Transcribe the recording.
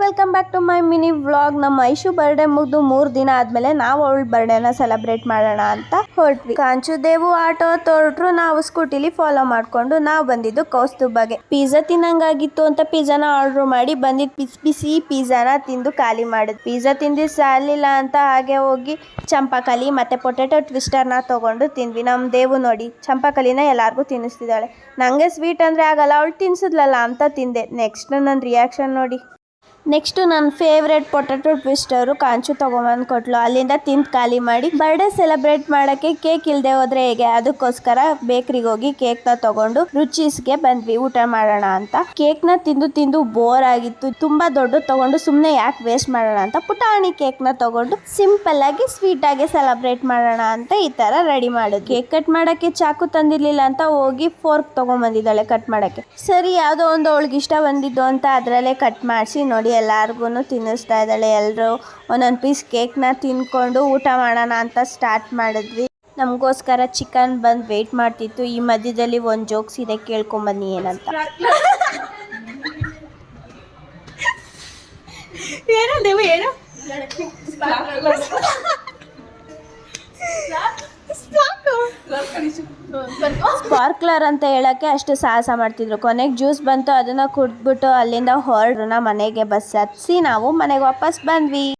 Welcome back to my mini vlog. ನಮ್ಮ Aishu birthday ಮುಗ್ದು 3 ದಿನ ಆದ್ಮೇಲೆ ನಾವು ಅವಳ ಬರ್ಡೇನ ಸೆಲೆಬ್ರೇಟ್ ಮಾಡೋಣ ಅಂತ ಹೊರಟ್ವಿ. ಕಾಂಚುದೇವು ಆಟೋ ತೊರಟ್ರು, ನಾವು ಸ್ಕೂಟಿಲಿ ಫಾಲೋ ಮಾಡ್ಕೊಂಡು ನಾವು ಬಂದಿದ್ದು ಕೌಸ್ತುಭಗೆ. ಪಿಜ್ಜಾ ತಿನ್ನಂಗಾಗಿತ್ತು ಅಂತ ಪಿಜ್ಜಾನ ಆರ್ಡರ್ ಮಾಡಿ ಬಂದಿದ್ದು ಬಿಸಿ ಬಿಸಿ ಪಿಜ್ಜಾನ ತಿಂದು ಖಾಲಿ ಮಾಡಿದ್ವಿ. ಪಿಜ್ಜಾ ತಿಂದು ಸಾಲಿಲ್ಲ ಅಂತ ಹಾಗೆ ಹೋಗಿ ಚಂಪಾಕಲಿ ಮತ್ತೆ ಪೊಟೆಟೊ ಟ್ವಿಸ್ಟರ್ನ ತಗೊಂಡು ತಿಂದ್ವಿ. ನಮ್ಮ ದೇವು ನೋಡಿ ಚಂಪಾಕಲಿನ ಎಲ್ಲಾರ್ಗೂ ತಿನ್ನಿಸ್ತಿದ್ದಾಳೆ. ನಂಗೆ ಸ್ವೀಟ್ ಅಂದ್ರೆ ಆಗಲ್ಲ, ಅವಳು ತಿನ್ಸಿದ್ಲಲ್ಲ ಅಂತ ತಿಂದೆ. ನೆಕ್ಸ್ಟ್ ನನ್ನ ರಿಯಾಕ್ಷನ್ ನೋಡಿ. ನೆಕ್ಸ್ಟ್ ನನ್ನ ಫೇವ್ರೆಟ್ ಪೊಟೆಟೊ ಟ್ವಿಸ್ಟರು ಕಾಂಚು ತೊಗೊಂಬಂದು ಕೊಟ್ಲು. ಅಲ್ಲಿಂದ ತಿಂದು ಖಾಲಿ ಮಾಡಿ ಬರ್ಡೇ ಸೆಲೆಬ್ರೇಟ್ ಮಾಡೋಕ್ಕೆ ಕೇಕ್ ಇಲ್ಲದೆ ಹೋದ್ರೆ ಹೇಗೆ, ಅದಕ್ಕೋಸ್ಕರ ಬೇಕ್ರಿಗೆ ಹೋಗಿ ಕೇಕ್ನ ತಗೊಂಡು ರುಚೀಸ್ಗೆ ಬಂದ್ವಿ ಊಟ ಮಾಡೋಣ ಅಂತ. ಕೇಕ್ನ ತಿಂದು ತಿಂದು ಬೋರ್ ಆಗಿತ್ತು. ತುಂಬಾ ದೊಡ್ಡ ತಗೊಂಡು ಸುಮ್ಮನೆ ಯಾಕೆ ವೇಸ್ಟ್ ಮಾಡೋಣ ಅಂತ ಪುಟಾಣಿ ಕೇಕ್ನ ತಗೊಂಡು ಸಿಂಪಲ್ ಆಗಿ ಸ್ವೀಟ್ ಆಗಿ ಸೆಲೆಬ್ರೇಟ್ ಮಾಡೋಣ ಅಂತ ಈ ತರ ರೆಡಿ ಮಾಡೋದು. ಕೇಕ್ ಕಟ್ ಮಾಡೋಕ್ಕೆ ಚಾಕು ತಂದಿರ್ಲಿಲ್ಲ ಅಂತ ಹೋಗಿ ಫೋರ್ಕ್ ತೊಗೊಂಬಂದಿದ್ದಾಳೆ ಕಟ್ ಮಾಡೋಕ್ಕೆ. ಸರಿ ಯಾವುದೋ ಒಂದು ಅವಳಿಗೆ ಇಷ್ಟ ಬಂದಿದ್ದು ಅಂತ ಅದರಲ್ಲೇ ಕಟ್ ಮಾಡಿಸಿ ನೋಡಿ ಎಲ್ಲಾರ್ಗು ತಿನ್ನಿಸ್ತಾ ಇದ್ದಾಳೆ. ಎಲ್ಲರೂ ಒಂದೊಂದು ಪೀಸ್ ಕೇಕ್ನ ತಿನ್ಕೊಂಡು ಊಟ ಮಾಡೋಣ ಅಂತ ಸ್ಟಾರ್ಟ್ ಮಾಡಿದ್ವಿ. ನಮಗೋಸ್ಕರ ಚಿಕನ್ ಬಂದು ವೆಯ್ಟ್ ಮಾಡ್ತಿತ್ತು. ಈ ಮಧ್ಯದಲ್ಲಿ ಒಂದು ಜೋಕ್ಸ್ ಇದೆ, ಕೇಳ್ಕೊಂಬನ್ನಿ ಏನಂತ. ಸ್ಪಾರ್ಕ್ಲರ್ ಅಂತ ಹೇಳಕ್ಕೆ ಅಷ್ಟು ಸಾಹಸ ಮಾಡ್ತಿದ್ರು. ಕೊನೆಗೆ ಜ್ಯೂಸ್ ಬಂತು, ಅದನ್ನ ಕುಡಿದ್ಬಿಟ್ಟು ಅಲ್ಲಿಂದ ಹೊರಡ್ರು. ಮನೆಗೆ ಬಸ್ ಹತ್ಸಿ ನಾವು ಮನೆಗೆ ವಾಪಸ್ ಬಂದ್ವಿ.